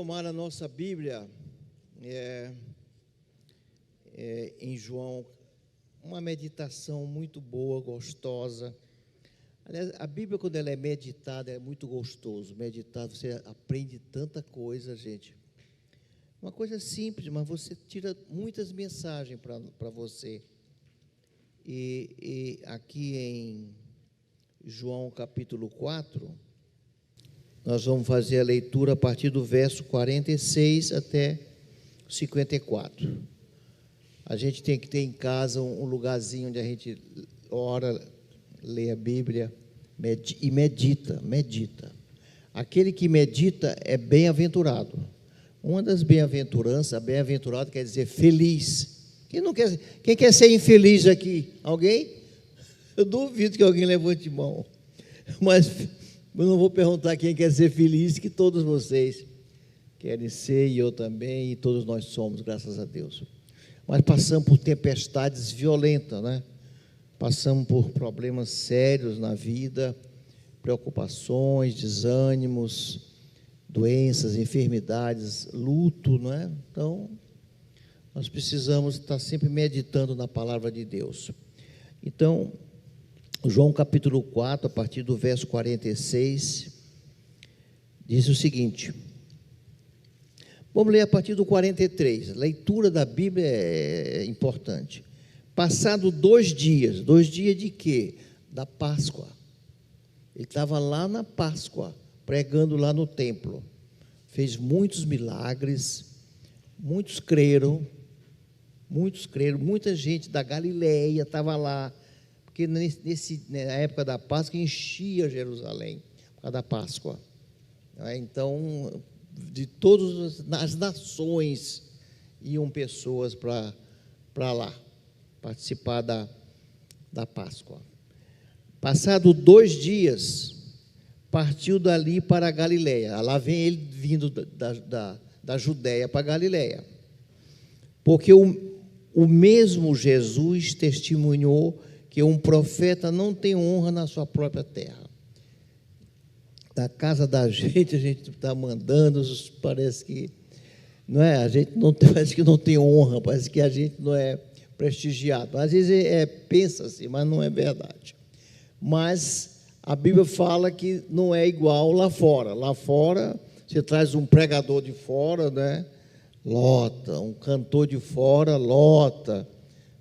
tomar a nossa Bíblia em João, uma meditação muito boa, gostosa. Aliás, a Bíblia, quando ela é meditada, é muito gostoso. Meditar, você aprende tanta coisa, gente. Uma coisa simples, mas você tira muitas mensagens para você. E aqui em João capítulo 4, nós vamos fazer a leitura a partir do verso 46 até 54. A gente tem que ter em casa um lugarzinho onde a gente ora, lê a Bíblia e medita. Aquele que medita é bem-aventurado. Uma das bem-aventuranças, bem-aventurado quer dizer feliz. Quem quer ser infeliz aqui? Alguém? Eu duvido que alguém levante mão. Mas eu não vou perguntar quem quer ser feliz, que todos vocês querem ser, e eu também, e todos nós somos, graças a Deus. Mas passamos por tempestades violentas, né? Passamos por problemas sérios na vida, preocupações, desânimos, doenças, enfermidades, luto, né? Então, nós precisamos estar sempre meditando na palavra de Deus. Então, João capítulo 4, a partir do verso 46, diz o seguinte. Vamos ler a partir do 43. A leitura da Bíblia é importante. Passado 2 dias de quê? Da Páscoa. Ele estava lá na Páscoa, pregando lá no templo. Fez muitos milagres, muitos creram, muita gente da Galileia estava lá, porque na época da Páscoa enchia Jerusalém, por causa da Páscoa. Então, de todas as nações iam pessoas para lá, participar da Páscoa. Passado 2 dias, partiu dali para a Galileia. Lá vem ele vindo da Judéia para a Galileia. Porque o mesmo Jesus testemunhou que um profeta não tem honra na sua própria terra. Da casa da gente, a gente está mandando, parece que não é, a gente não tem, parece que não tem honra, parece que a gente não é prestigiado. Às vezes pensa assim, mas não é verdade. Mas a Bíblia fala que não é igual lá fora. Lá fora, você traz um pregador de fora, né? Lota, um cantor de fora, lota,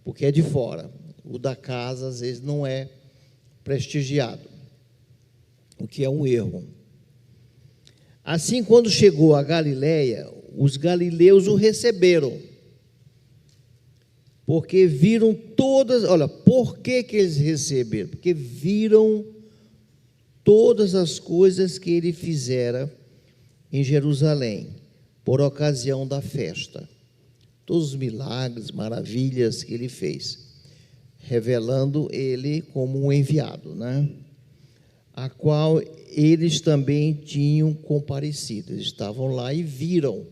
porque é de fora. O da casa, às vezes, não é prestigiado, o que é um erro. Assim, quando chegou a Galileia, os galileus o receberam, porque viram todas, olha, por que eles receberam? Porque viram todas as coisas que ele fizera em Jerusalém, por ocasião da festa. Todos os milagres, maravilhas que ele fez, revelando ele como um enviado, né? A qual eles também tinham comparecido. Eles estavam lá e viram,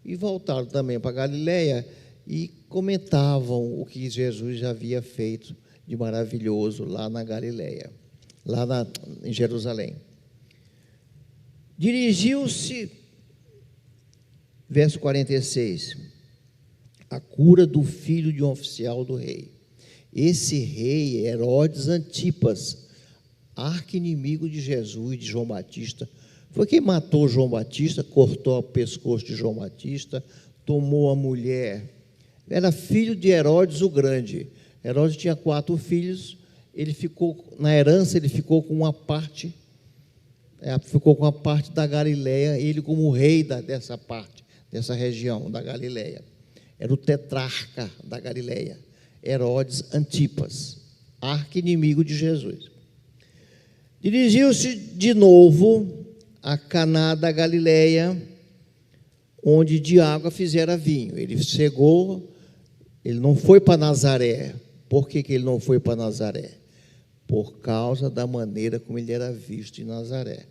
e voltaram também para Galileia e comentavam o que Jesus já havia feito de maravilhoso lá na Galileia, em Jerusalém. Dirigiu-se, verso 46, a cura do filho de um oficial do rei. Esse rei, Herodes Antipas, arqui-inimigo de Jesus e de João Batista, foi quem matou João Batista, cortou o pescoço de João Batista, tomou a mulher. Era filho de Herodes o Grande. Herodes tinha 4 filhos, ele ficou, na herança, ele ficou com uma parte, da Galileia, ele como rei dessa parte, dessa região da Galileia. Era o tetrarca da Galileia, Herodes Antipas, arqui-inimigo de Jesus. Dirigiu-se de novo a Caná da Galileia, onde de água fizera vinho. Ele chegou, ele não foi para Nazaré. Por que ele não foi para Nazaré? Por causa da maneira como ele era visto em Nazaré.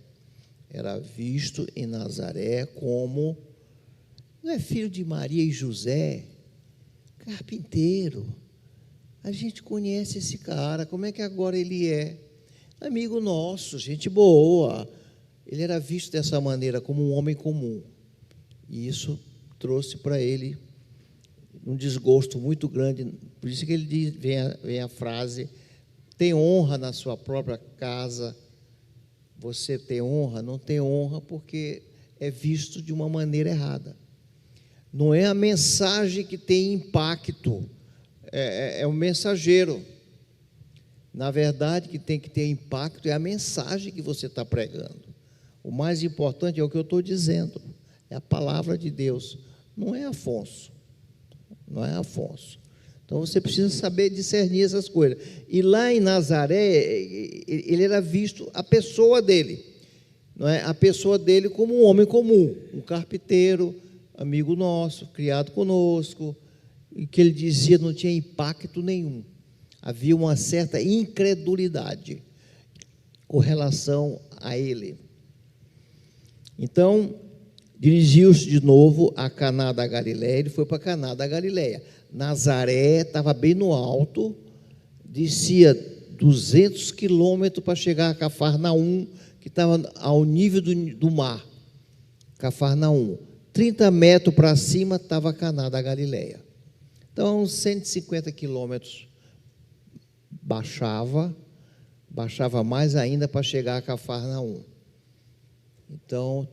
Era visto em Nazaré como, não é filho de Maria e José, carpinteiro. A gente conhece esse cara, como é que agora ele é? Amigo nosso, gente boa. Ele era visto dessa maneira, como um homem comum. E isso trouxe para ele um desgosto muito grande. Por isso que ele diz, vem a frase: tem honra na sua própria casa. Você tem honra? Não tem honra porque é visto de uma maneira errada. Não é a mensagem que tem impacto, é o mensageiro. Na verdade, que tem que ter impacto é a mensagem que você está pregando. O mais importante é o que eu estou dizendo, é a palavra de Deus, não é Afonso. Não é Afonso. Então você precisa saber discernir essas coisas. E lá em Nazaré, ele era visto, a pessoa dele, não é? A pessoa dele como um homem comum, um carpinteiro, amigo nosso, criado conosco, e que ele dizia não tinha impacto nenhum. Havia uma certa incredulidade com relação a ele. Então, dirigiu-se de novo a Caná da Galileia. Ele foi para Caná da Galileia. Nazaré estava bem no alto, descia 200 quilômetros para chegar a Cafarnaum, que estava ao nível do mar. Cafarnaum. 30 metros para cima estava Caná da Galileia. Então, 150 quilômetros baixava mais ainda para chegar a Cafarnaum. Então,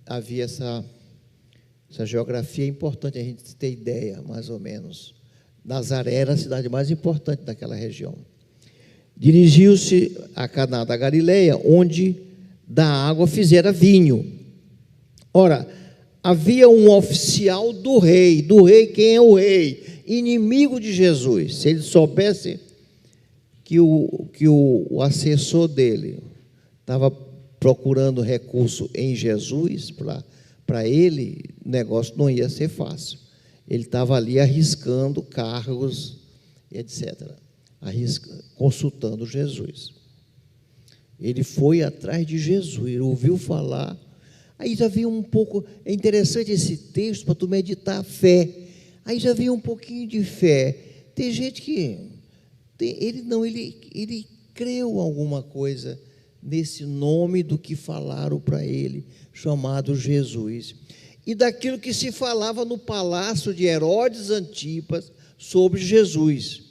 havia essa geografia importante, a gente ter ideia, mais ou menos. Nazaré era a cidade mais importante daquela região. Dirigiu-se a Caná da Galileia, onde da água fizera vinho. Ora, havia um oficial do rei. Quem é o rei? Inimigo de Jesus. Se ele soubesse que o assessor dele estava procurando recurso em Jesus para ele, o negócio não ia ser fácil. Ele estava ali arriscando cargos, etc., consultando Jesus. Ele foi atrás de Jesus, ele ouviu falar. Aí já veio um pouco, é interessante esse texto para tu meditar a fé. Aí já veio um pouquinho de fé. Tem gente que, ele creu alguma coisa nesse nome do que falaram para ele, chamado Jesus. E daquilo que se falava no palácio de Herodes Antipas sobre Jesus.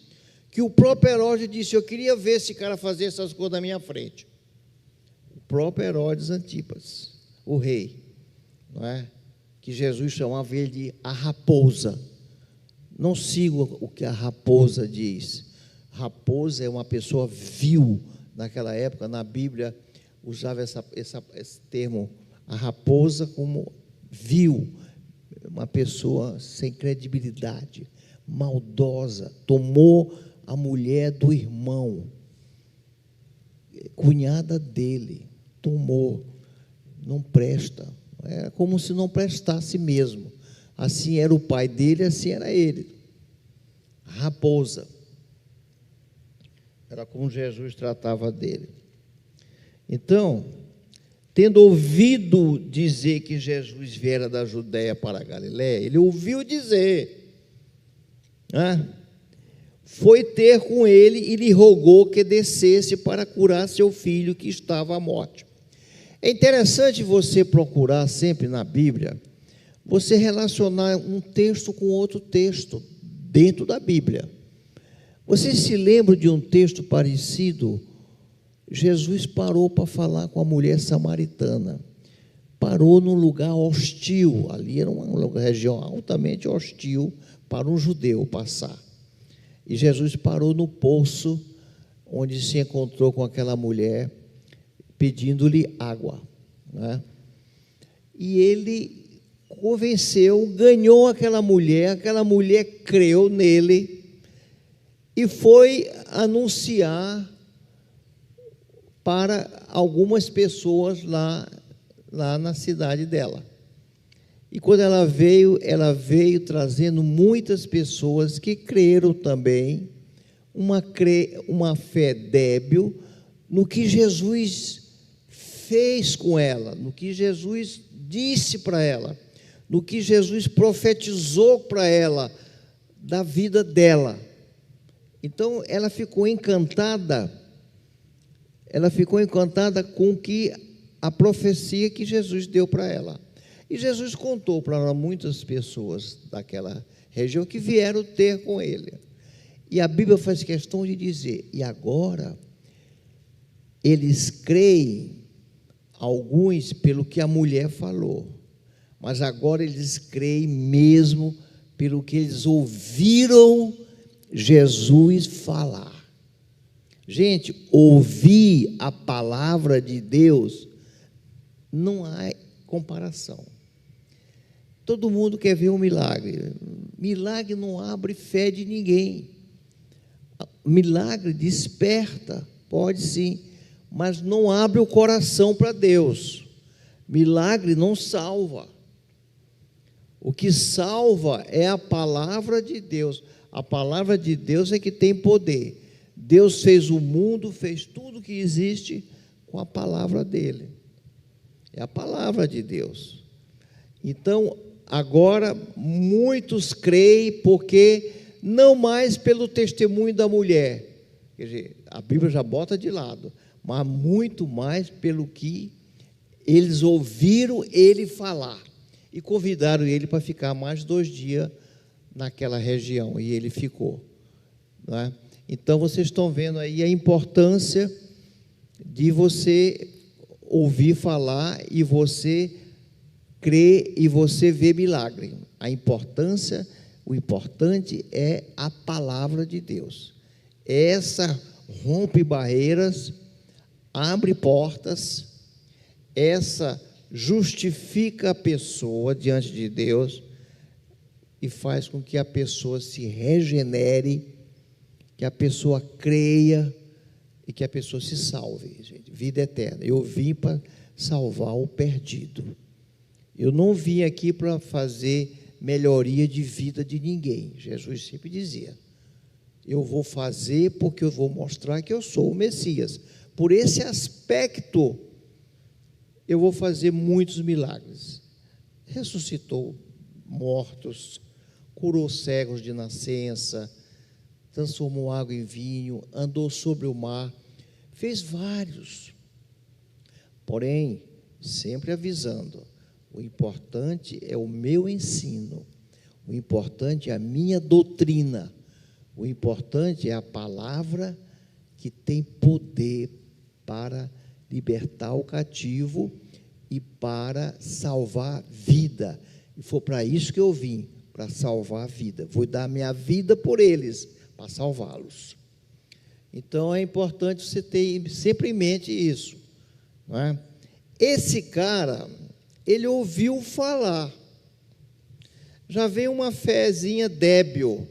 Que o próprio Herodes disse: eu queria ver esse cara fazer essas coisas na minha frente. O próprio Herodes Antipas, o rei, não é? Que Jesus chamava ele de a raposa. Não siga o que a raposa diz. Raposa é uma pessoa vil. Naquela época, na Bíblia, usava esse termo, a raposa, como vil, uma pessoa sem credibilidade, maldosa, tomou a mulher do irmão, cunhada dele, tomou, não presta, é como se não prestasse mesmo. Assim era o pai dele, assim era ele, raposa. Era como Jesus tratava dele. Então, tendo ouvido dizer que Jesus viera da Judéia para a Galiléia, ele ouviu dizer, foi ter com ele e lhe rogou que descesse para curar seu filho que estava à morte. É interessante você procurar sempre na Bíblia, você relacionar um texto com outro texto dentro da Bíblia. Você se lembra de um texto parecido? Jesus parou para falar com a mulher samaritana. Parou num lugar hostil. Ali era uma região altamente hostil para um judeu passar. E Jesus parou no poço onde se encontrou com aquela mulher, pedindo-lhe água, né? E ele convenceu, ganhou aquela mulher creu nele e foi anunciar para algumas pessoas lá na cidade dela. E quando ela veio trazendo muitas pessoas que creram também, uma fé débil no que Jesus fez com ela, no que Jesus disse para ela, no que Jesus profetizou para ela, da vida dela. Então, ela ficou encantada com a profecia que Jesus deu para ela. E Jesus contou para muitas pessoas daquela região que vieram ter com ele. E a Bíblia faz questão de dizer, e agora eles creem, alguns pelo que a mulher falou, mas agora eles creem mesmo pelo que eles ouviram Jesus falar. Gente, ouvir a palavra de Deus não há comparação. Todo mundo quer ver um milagre. Milagre não abre fé de ninguém. Milagre desperta, pode sim, mas não abre o coração para Deus. Milagre não salva. O que salva é a palavra de Deus. A palavra de Deus é que tem poder. Deus fez o mundo, fez tudo que existe com a palavra dele. É a palavra de Deus. Então, agora, muitos creem porque não mais pelo testemunho da mulher. Quer dizer, a Bíblia já bota de lado, mas muito mais pelo que eles ouviram ele falar. E convidaram ele para ficar mais 2 dias naquela região, e ele ficou, não é? Então, vocês estão vendo aí a importância de você ouvir falar e você crer e você ver milagre. O importante é a palavra de Deus. Essa rompe barreiras, abre portas, essa justifica a pessoa diante de Deus e faz com que a pessoa se regenere, que a pessoa creia e que a pessoa se salve, gente. Vida eterna. Eu vim para salvar o perdido. Eu não vim aqui para fazer melhoria de vida de ninguém. Jesus sempre dizia, eu vou fazer porque eu vou mostrar que eu sou o Messias. Por esse aspecto, eu vou fazer muitos milagres. Ressuscitou mortos, curou cegos de nascença, transformou água em vinho, andou sobre o mar, fez vários. Porém, sempre avisando, o importante é o meu ensino, o importante é a minha doutrina, o importante é a palavra que tem poder para libertar o cativo e para salvar vida. E foi para isso que eu vim, para salvar a vida. Vou dar minha vida por eles, para salvá-los. Então, é importante você ter sempre em mente isso, não é? Esse cara, ele ouviu falar, já veio uma fezinha débil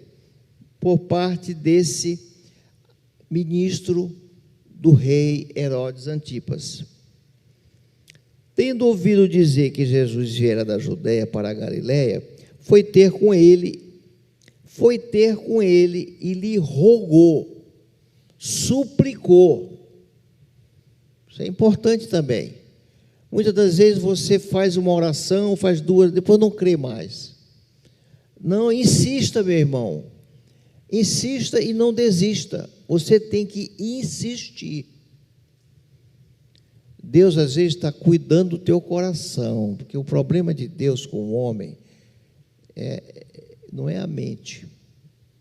por parte desse ministro do rei Herodes Antipas. Tendo ouvido dizer que Jesus viera da Judeia para a Galiléia, foi ter com ele e lhe rogou, suplicou. Isso é importante também. Muitas das vezes você faz uma oração, faz 2, depois não crê mais. Não, insista, meu irmão. Insista e não desista. Você tem que insistir. Deus, às vezes, está cuidando do teu coração, porque o problema de Deus com o homem não é a mente.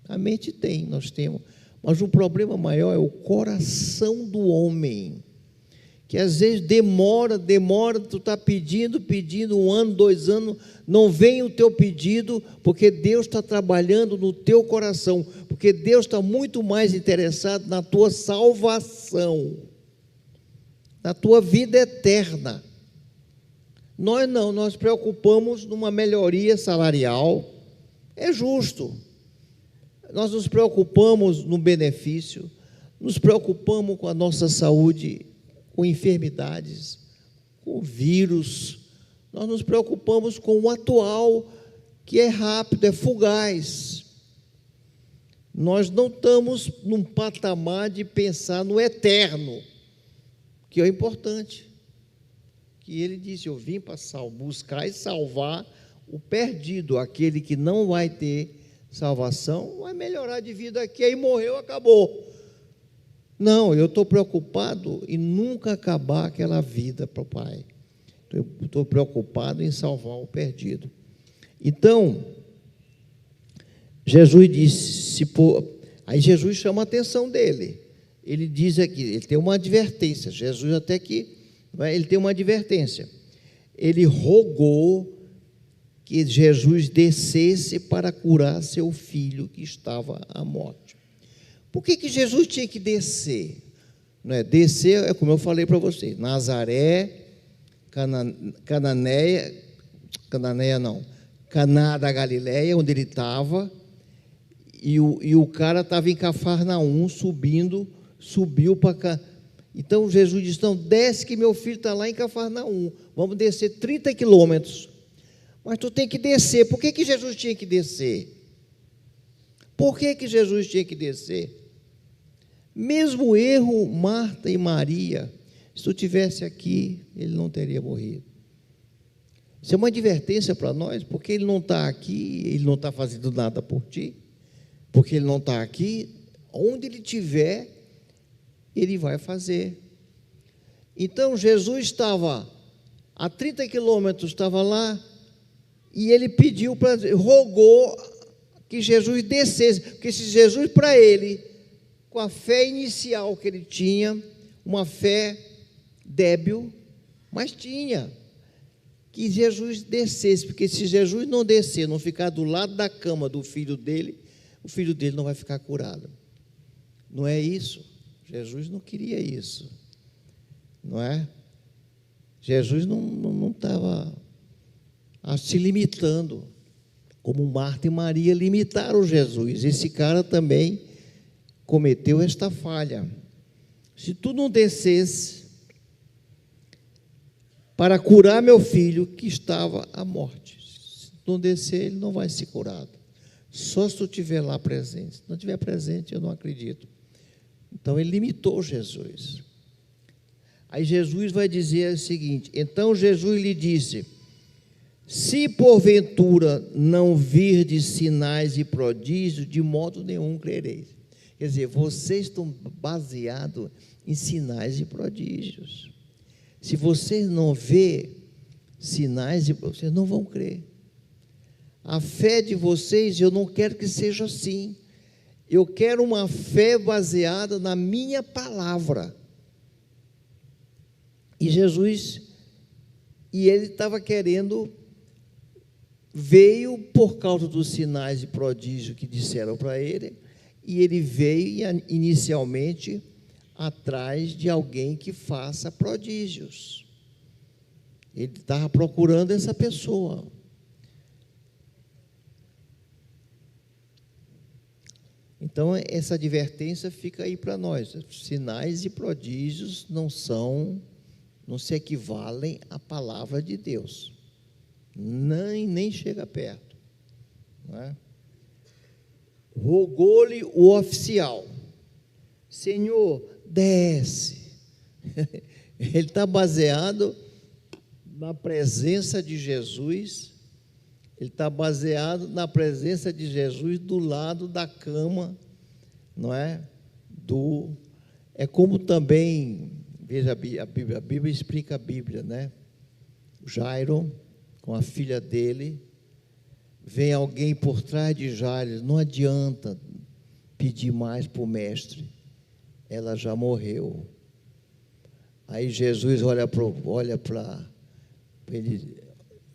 A mente nós temos. Mas o problema maior é o coração do homem, que às vezes demora, tu está pedindo, 1 ano, 2 anos, não vem o teu pedido, porque Deus está trabalhando no teu coração, porque Deus está muito mais interessado na tua salvação, na tua vida eterna. Nós não, nós preocupamos numa melhoria salarial, é justo. Nós nos preocupamos no benefício, nos preocupamos com a nossa saúde, com enfermidades, com vírus. Nós nos preocupamos com o atual, que é rápido, é fugaz. Nós não estamos num patamar de pensar no eterno, que é o importante. Que ele disse, eu vim para buscar e salvar o perdido, aquele que não vai ter salvação, vai melhorar de vida aqui, aí morreu, acabou. Não, eu estou preocupado em nunca acabar aquela vida para o Pai. Estou preocupado em salvar o perdido. Então, Jesus disse, aí Jesus chama a atenção dele. Ele diz aqui, ele tem uma advertência. Jesus até que, ele tem uma advertência. Ele rogou que Jesus descesse para curar seu filho que estava à morte. Por que Jesus tinha que descer? Não é? Descer é como eu falei para vocês, Nazaré, Caná da Galileia, onde ele estava, e o cara estava em Cafarnaum, subiu para cá. Então Jesus disse, não, desce que meu filho está lá em Cafarnaum, vamos descer 30 quilômetros, mas tu tem que descer. Por que Jesus tinha que descer? Por que Jesus tinha que descer? Mesmo erro, Marta e Maria, se tu tivesse aqui, ele não teria morrido. Isso é uma advertência para nós, porque ele não está aqui, ele não está fazendo nada por ti, porque ele não está aqui, onde ele estiver, ele vai fazer. Então Jesus estava a 30 quilômetros, estava lá, e ele rogou que Jesus descesse, porque se Jesus para ele, com a fé inicial que ele tinha, uma fé débil, mas tinha, que Jesus descesse, porque se Jesus não descer, não ficar do lado da cama do filho dele, o filho dele não vai ficar curado. Não é isso? Jesus não queria isso, não é? Jesus não estava se limitando, como Marta e Maria limitaram Jesus. Esse cara também cometeu esta falha. Se tu não descesse para curar meu filho que estava à morte, se tu não descer, ele não vai ser curado. Só se tu estiver lá presente. Se não estiver presente, eu não acredito. Então ele limitou Jesus. Aí Jesus vai dizer o seguinte: então Jesus lhe disse: se porventura não virdes sinais e prodígios, de modo nenhum crereis. Quer dizer, vocês estão baseados em sinais e prodígios. Se vocês não vê sinais, vocês não vão crer. A fé de vocês, eu não quero que seja assim. Eu quero uma fé baseada na minha palavra. E Jesus, ele estava querendo, veio por causa dos sinais e prodígios que disseram para ele, e ele veio inicialmente atrás de alguém que faça prodígios. Ele estava procurando essa pessoa. Então, essa advertência fica aí para nós. Sinais e prodígios não se equivalem à palavra de Deus. Nem chega perto. Não é? Rogou-lhe o oficial: Senhor, desce. Ele está baseado na presença de Jesus. Ele está baseado na presença de Jesus do lado da cama, não é? É como também, veja a Bíblia explica a Bíblia, né? Jairo, com a filha dele, vem alguém por trás de Jairo, não adianta pedir mais para o mestre, ela já morreu. Aí Jesus olha para ele: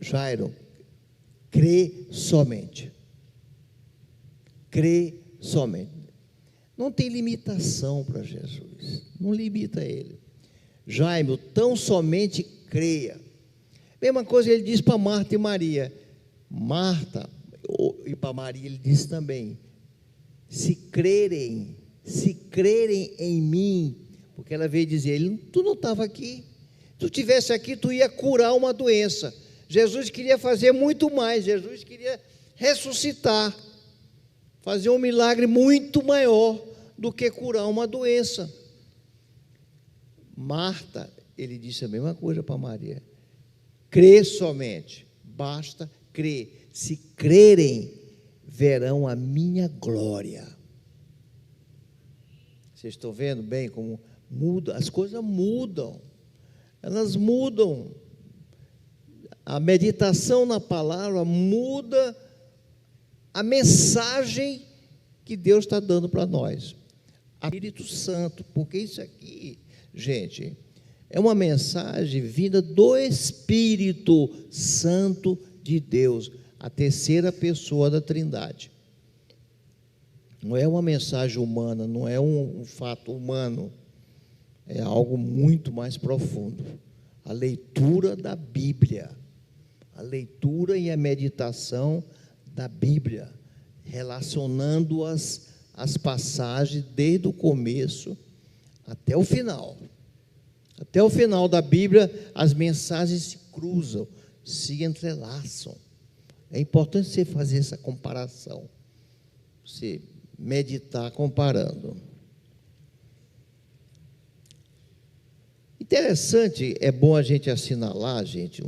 Jairo, crê somente. Crê somente. Não tem limitação para Jesus. Não limita ele. Jairo, tão somente creia. Mesma coisa ele diz para Marta e Maria. Marta, e para Maria ele disse também: se crerem em mim, porque ela veio dizer, tu não estava aqui. Se tu estivesse aqui, tu ia curar uma doença. Jesus queria fazer muito mais. Jesus queria ressuscitar, fazer um milagre muito maior do que curar uma doença. Marta, ele disse a mesma coisa para Maria: crê somente, basta crer. Se crerem, verão a minha glória. Vocês estão vendo bem como muda? As coisas mudam, elas mudam. A meditação na palavra muda a mensagem que Deus está dando para nós. Espírito Santo, porque isso aqui, gente, é uma mensagem vinda do Espírito Santo de Deus, a terceira pessoa da Trindade. Não é uma mensagem humana, não é um fato humano, é algo muito mais profundo. A leitura da Bíblia, a leitura e a meditação da Bíblia, relacionando as passagens desde o começo até o final. Até o final da Bíblia, as mensagens se cruzam, se entrelaçam. É importante você fazer essa comparação, você meditar comparando. Interessante, é bom a gente assinalar, gente,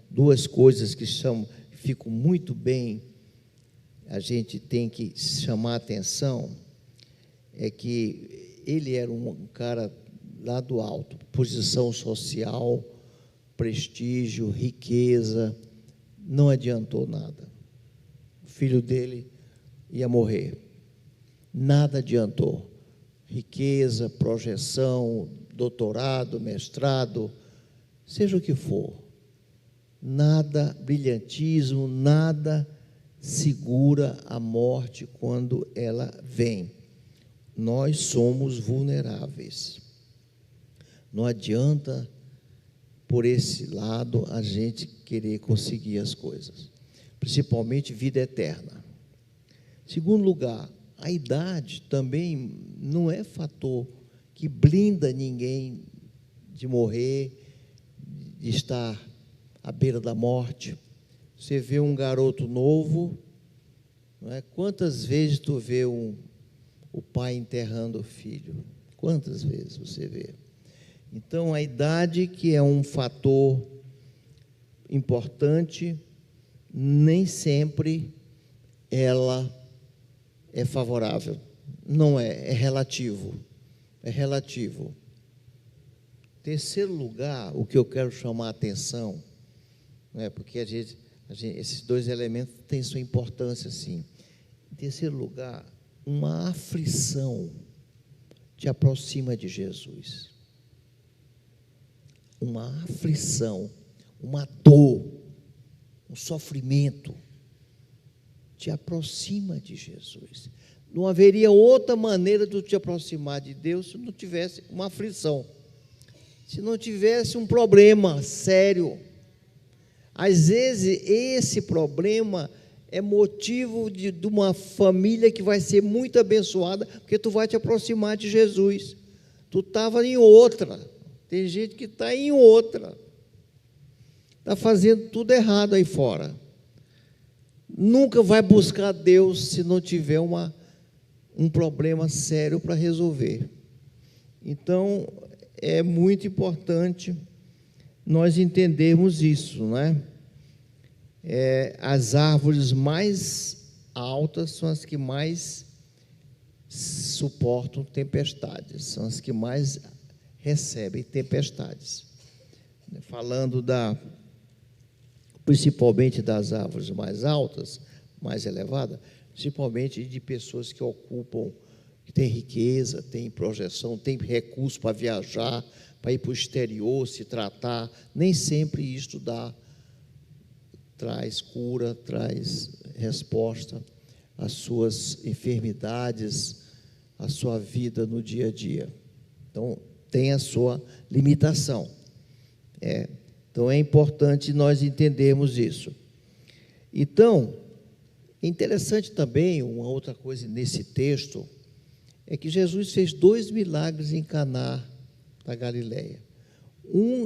duas coisas que ficam muito bem, a gente tem que chamar a atenção, é que ele era um cara lá do alto, posição social, prestígio, riqueza, não adiantou nada. O filho dele ia morrer, nada adiantou. Riqueza, projeção, doutorado, mestrado, seja o que for, nada, brilhantismo, nada segura a morte quando ela vem. Nós somos vulneráveis. Não adianta, por esse lado, a gente querer conseguir as coisas, principalmente vida eterna. Segundo lugar, a idade também não é fator que blinda ninguém de morrer, de estar à beira da morte. Você vê um garoto novo, não é? Quantas vezes tu vê o pai enterrando o filho? Quantas vezes você vê? Então, a idade, que é um fator importante, nem sempre ela é favorável. Não é, é relativo. É relativo. Terceiro lugar, o que eu quero chamar a atenção, né, porque esses dois elementos têm sua importância, sim. Em terceiro lugar, uma aflição te aproxima de Jesus. Uma aflição, uma dor, um sofrimento te aproxima de Jesus. Não haveria outra maneira de te aproximar de Deus se não tivesse uma aflição, se não tivesse um problema sério. Às vezes esse problema é motivo de uma família que vai ser muito abençoada, porque tu vai te aproximar de Jesus. Tu estava em outra, tem gente que está em outra, está fazendo tudo errado aí fora. Nunca vai buscar Deus se não tiver um problema sério para resolver. Então, é muito importante nós entendermos isso, não é? As árvores mais altas são as que mais suportam tempestades, são as que mais recebem tempestades. Falando principalmente das árvores mais altas, mais elevadas, principalmente de pessoas que ocupam, que têm riqueza, têm projeção, têm recurso para viajar, para ir para o exterior, se tratar. Nem sempre isto traz cura, traz resposta às suas enfermidades, à sua vida no dia a dia. Então, tem a sua limitação. Então, é importante nós entendermos isso. Então, é interessante também, uma outra coisa nesse texto, é que Jesus fez 2 milagres em Caná da Galileia.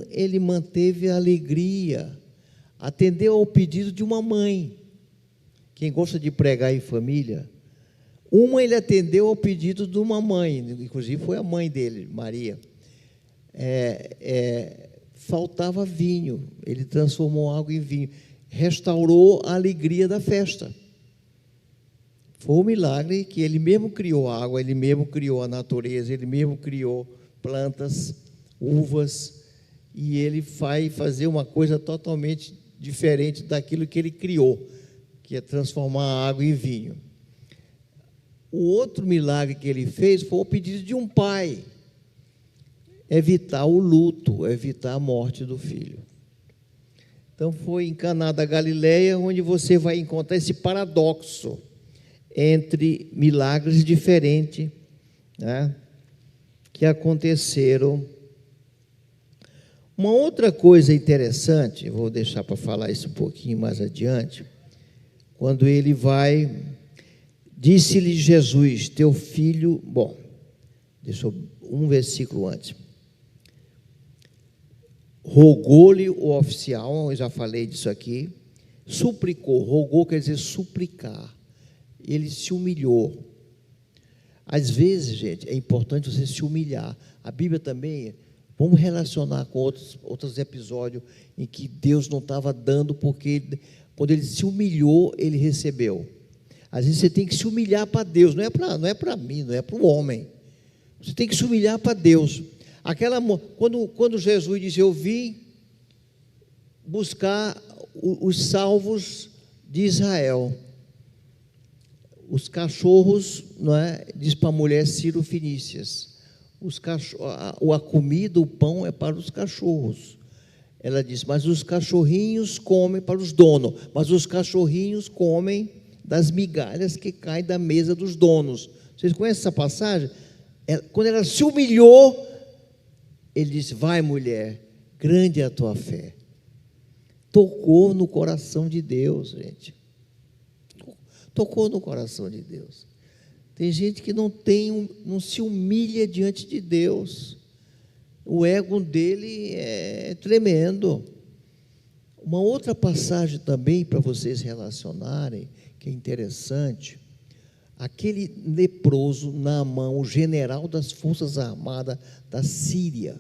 Ele manteve a alegria, atendeu ao pedido de uma mãe. Quem gosta de pregar em família, ele atendeu ao pedido de uma mãe, inclusive foi a mãe dele, Maria. Faltava vinho, ele transformou água em vinho, restaurou a alegria da festa. Foi um milagre que ele mesmo criou a água, ele mesmo criou a natureza, ele mesmo criou plantas, uvas, e ele vai fazer uma coisa totalmente diferente daquilo que ele criou, que é transformar a água em vinho. O outro milagre que ele fez foi o pedido de um pai, evitar o luto, evitar a morte do filho. Então foi em Caná da Galileia onde você vai encontrar esse paradoxo entre milagres diferentes, né, que aconteceram. Uma outra coisa interessante, vou deixar para falar isso um pouquinho mais adiante, quando ele vai, disse-lhe Jesus, teu filho, deixa eu, um versículo antes, rogou-lhe o oficial, eu já falei disso aqui, suplicou, rogou quer dizer suplicar, ele se humilhou. Às vezes, gente, é importante você se humilhar. A Bíblia também, vamos relacionar com outros episódios em que Deus não estava dando, porque quando ele se humilhou, ele recebeu. Às vezes você tem que se humilhar para Deus, não é para mim, não é para o homem. Você tem que se humilhar para Deus. Quando Jesus disse, eu vim buscar os salvos de Israel, os cachorros, não é? Diz para a mulher Ciro-Fenícias, a comida, o pão é para os cachorros. Ela disse, mas os cachorrinhos comem para os donos, mas os cachorrinhos comem das migalhas que caem da mesa dos donos. Vocês conhecem essa passagem? Quando ela se humilhou, ele disse, vai mulher, grande é a tua fé. Tocou no coração de Deus, gente. Tocou no coração de Deus. Tem gente que não se humilha diante de Deus. O ego dele é tremendo. Uma outra passagem também para vocês relacionarem, que é interessante, aquele leproso Naamã, o general das forças armadas da Síria,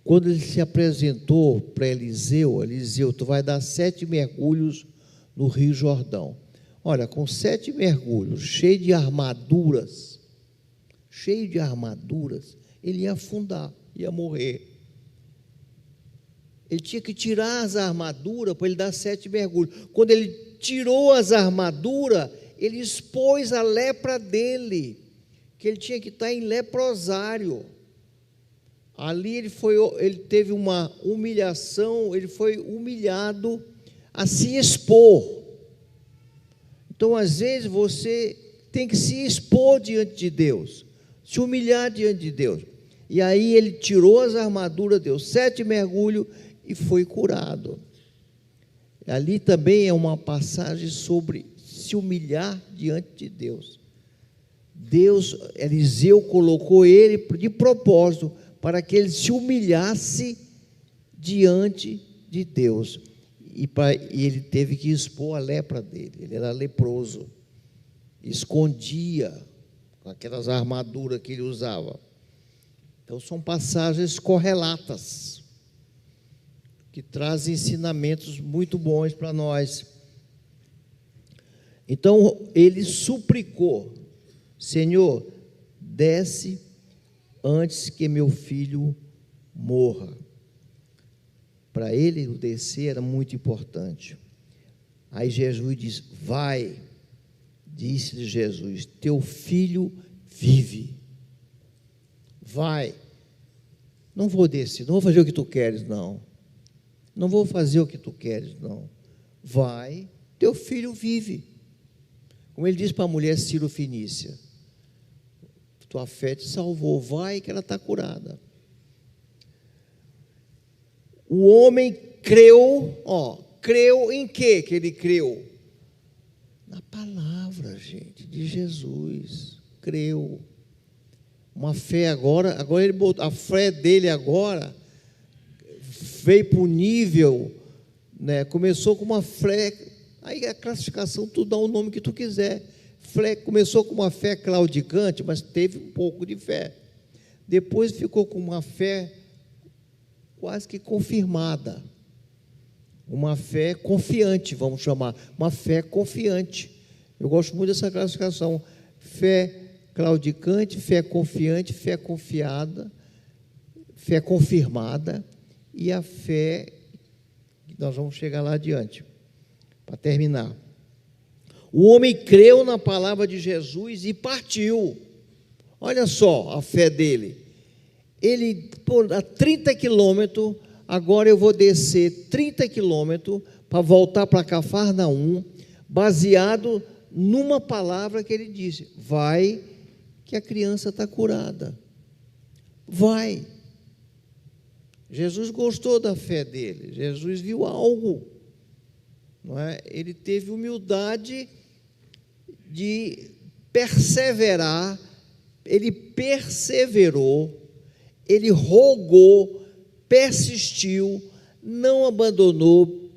quando ele se apresentou para Eliseu, tu vai dar 7 mergulhos no Rio Jordão. Olha, com 7 mergulhos, cheio de armaduras, ele ia afundar, ia morrer. Ele tinha que tirar as armaduras para ele dar 7 mergulhos. Quando ele tirou as armaduras, ele expôs a lepra dele, que ele tinha que estar em leprosário. Ali ele teve uma humilhação, ele foi humilhado a se expor. Então, às vezes, você tem que se expor diante de Deus, se humilhar diante de Deus. E aí ele tirou as armaduras, deu 7 mergulhos e foi curado. Ali também é uma passagem sobre se humilhar diante de Deus. Eliseu colocou ele de propósito para que ele se humilhasse diante de Deus. E ele teve que expor a lepra dele, ele era leproso, escondia com aquelas armaduras que ele usava. Então são passagens correlatas, que trazem ensinamentos muito bons para nós. Então ele suplicou, Senhor, desce antes que meu filho morra. Para ele o descer era muito importante. Aí Jesus diz, vai, disse-lhe Jesus, teu filho vive. Vai, não vou descer, não vou fazer o que tu queres, não vou fazer o que tu queres, não, vai, teu filho vive. Como ele disse para a mulher Ciro-Fenícia, tua fé te salvou, vai que ela está curada. O homem creu, creu em quê que ele creu? Na palavra, gente, de Jesus, creu. Uma fé agora ele botou, a fé dele agora veio para o nível, né? Começou com uma fé, aí a classificação, tu dá o nome que tu quiser. Começou com uma fé claudicante, mas teve um pouco de fé. Depois ficou com uma fé quase que confirmada, uma fé confiante, vamos chamar, uma fé confiante. Eu gosto muito dessa classificação: fé claudicante, fé confiante, fé confiada, fé confirmada e a fé nós vamos chegar lá adiante, para terminar. O homem creu na palavra de Jesus e partiu. Olha só a fé dele. Ele, a 30 quilômetros, agora eu vou descer 30 quilômetros para voltar para Cafarnaum, baseado numa palavra que ele disse: vai, que a criança está curada. Vai. Jesus gostou da fé dele, Jesus viu algo, não é? Ele teve humildade de perseverar, ele perseverou, ele rogou, persistiu, não abandonou,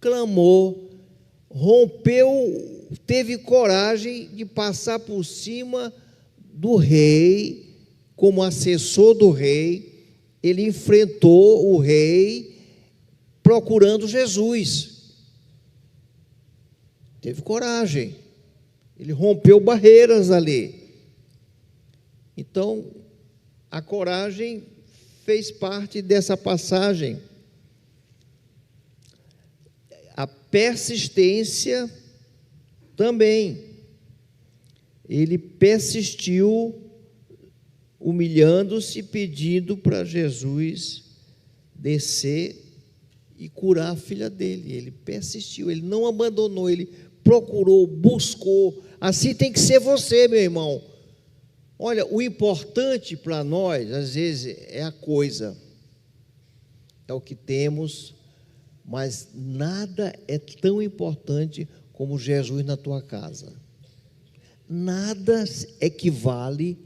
clamou, rompeu, teve coragem de passar por cima do rei, como assessor do rei. Ele enfrentou o rei procurando Jesus. Teve coragem. Ele rompeu barreiras ali. Então, a coragem fez parte dessa passagem. A persistência também. Ele persistiu, humilhando-se, pedindo para Jesus descer e curar a filha dele. Ele persistiu, ele não abandonou, ele procurou, buscou. Assim tem que ser você, meu irmão. Olha, o importante para nós, às vezes, é a coisa, é o que temos, mas nada é tão importante como Jesus na tua casa. Nada equivale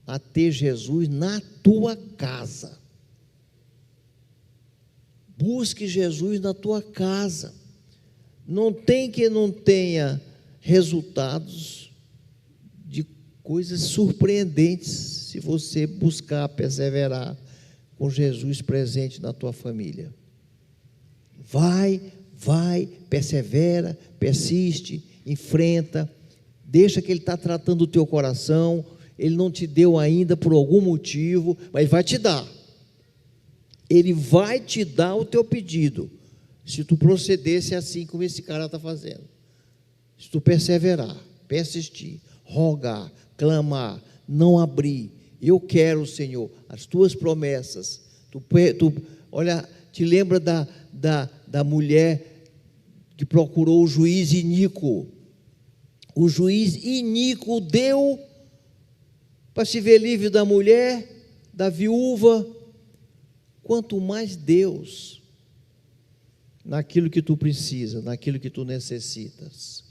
a ter Jesus na tua casa. Busque Jesus na tua casa. Não tem que não tenha resultados de coisas surpreendentes se você buscar perseverar com Jesus presente na tua família. Vai, persevera, persiste, enfrenta, deixa que Ele está tratando o teu coração. Ele não te deu ainda por algum motivo, mas vai te dar. Ele vai te dar o teu pedido, se tu procedesse assim como esse cara está fazendo. Se tu perseverar, persistir, rogar, clamar, não abrir. Eu quero, Senhor, as tuas promessas. Olha, te lembra da mulher que procurou o juiz iníquo. O juiz iníquo deu para se ver livre da mulher, da viúva. Quanto mais Deus, naquilo que tu precisa, naquilo que tu necessitas.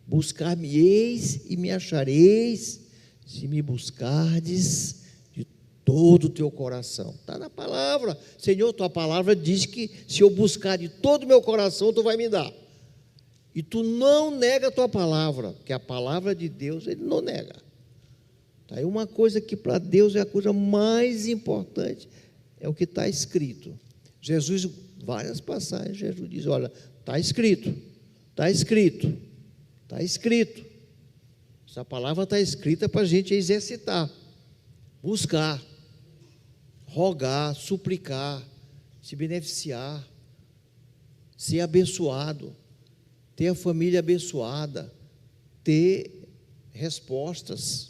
Buscar-me-eis e me achareis, se me buscardes de todo o teu coração. Está na palavra. Senhor, tua palavra diz que se eu buscar de todo o meu coração, tu vai me dar. E tu não nega a tua palavra, porque a palavra de Deus, Ele não nega. Tá aí uma coisa que para Deus é a coisa mais importante, é o que está escrito. Jesus, várias passagens, Jesus diz: olha, está escrito, está escrito, está escrito. Essa palavra está escrita para a gente exercitar, buscar, rogar, suplicar, se beneficiar, ser abençoado, ter a família abençoada, ter respostas,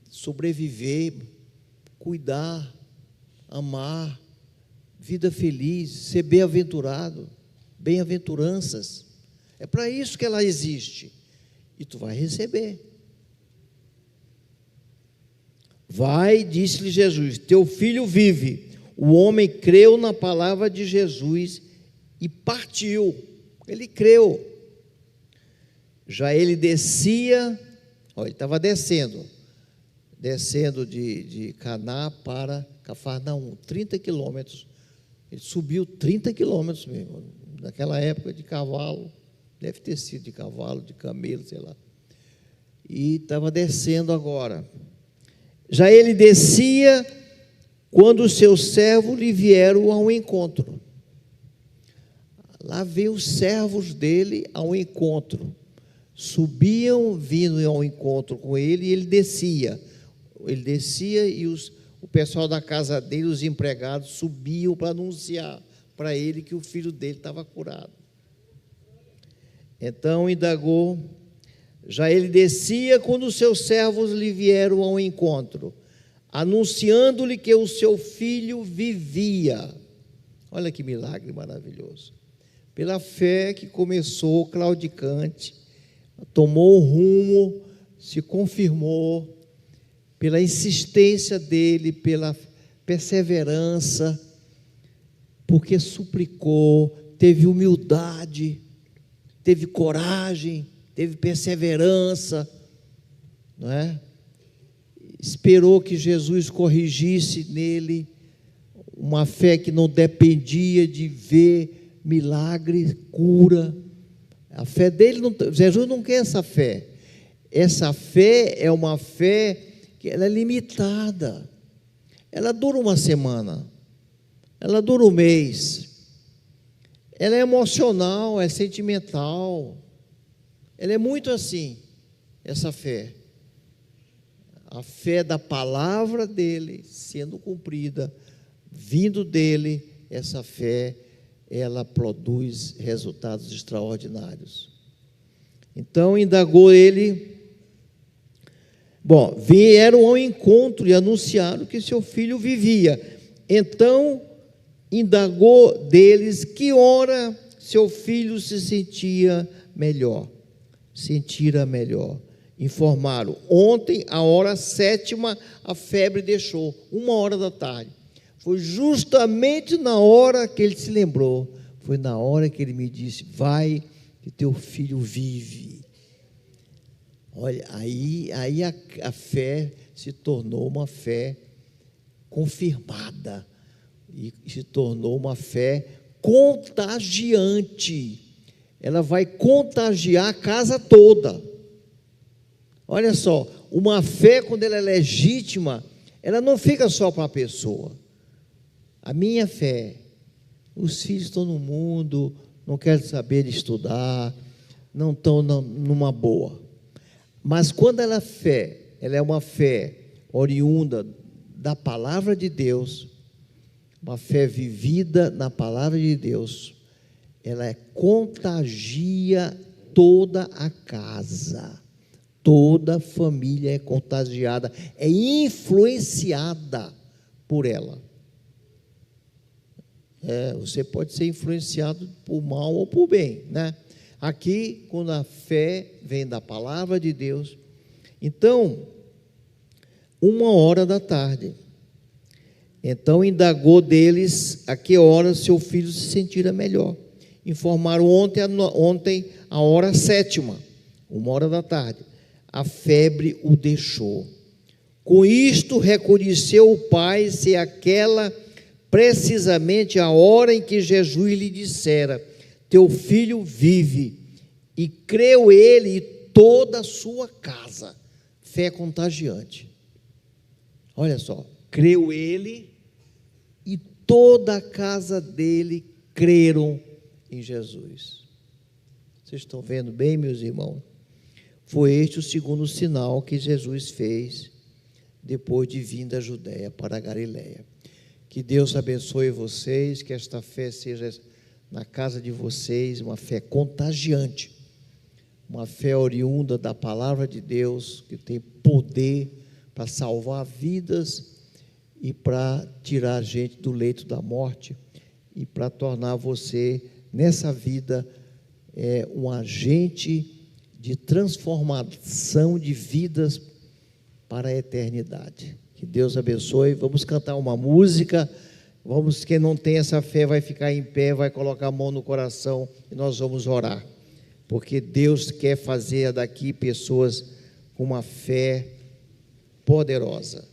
sobreviver, cuidar, amar, vida feliz, ser bem-aventurado, bem-aventuranças. É para isso que ela existe. E tu vai receber. Vai, disse-lhe Jesus, teu filho vive. O homem creu na palavra de Jesus e partiu. Ele creu. Já ele descia, ele estava descendo de Caná para Cafarnaum, 30 quilômetros. Ele subiu 30 quilômetros mesmo, naquela época de cavalo, deve ter sido de cavalo, de camelo, sei lá. E estava descendo agora. Já ele descia quando os seus servos lhe vieram ao encontro. Lá veio os servos dele ao encontro. Subiam, vindo ao encontro com ele, e ele descia. Ele descia e os o pessoal da casa dele, os empregados, subiam para anunciar para ele que o filho dele estava curado. Então indagou, já ele descia quando os seus servos lhe vieram ao encontro, anunciando-lhe que o seu filho vivia. Olha que milagre maravilhoso. Pela fé que começou claudicante, tomou o rumo, se confirmou, pela insistência dele, pela perseverança, porque suplicou, teve humildade, teve coragem, teve perseverança, não é? Esperou que Jesus corrigisse nele uma fé que não dependia de ver milagre, cura. A fé dele, Jesus não quer essa fé. Essa fé é uma fé que ela é limitada. Ela dura uma semana, ela dura um mês. Ela é emocional, é sentimental. Ela é muito assim, essa fé. A fé da palavra dele sendo cumprida, vindo dele, essa fé, ela produz resultados extraordinários. Então indagou ele. Bom, vieram ao encontro e anunciaram que seu filho vivia. Então indagou deles que hora seu filho se sentira melhor. Informaram: ontem, a hora 7ª, a febre deixou, 1h da tarde. Foi justamente na hora que ele se lembrou, foi na hora que ele me disse: vai, que teu filho vive. Olha, aí a fé se tornou uma fé confirmada, e se tornou uma fé contagiante. Ela vai contagiar a casa toda. Olha só, uma fé, quando ela é legítima, ela não fica só para a pessoa. A minha fé, os filhos estão no mundo, não querem saber de estudar, não estão numa boa. Mas quando ela é uma fé oriunda da palavra de Deus, uma fé vivida na palavra de Deus, ela contagia toda a casa, toda a família é contagiada, é influenciada por ela. Você pode ser influenciado por mal ou por bem, né? Aqui, quando a fé vem da palavra de Deus, então, 1h da tarde, então indagou deles a que hora seu filho se sentira melhor. Informaram ontem a hora 7ª, 1h da tarde, a febre o deixou. Com isto reconheceu o pai ser aquela precisamente a hora em que Jesus lhe dissera: teu filho vive. E creu ele e toda a sua casa. Fé contagiante. Olha só, creu ele e toda a casa dele creram em Jesus. Vocês estão vendo bem, meus irmãos? Foi este o segundo sinal que Jesus fez depois de vir da Judéia para a Galiléia. Que Deus abençoe vocês, que esta fé seja na casa de vocês uma fé contagiante, uma fé oriunda da palavra de Deus, que tem poder para salvar vidas e para tirar a gente do leito da morte e para tornar você, nessa vida, um agente de transformação de vidas para a eternidade. Que Deus abençoe. Vamos cantar uma música. Quem não tem essa fé vai ficar em pé, vai colocar a mão no coração e nós vamos orar, porque Deus quer fazer daqui pessoas com uma fé poderosa.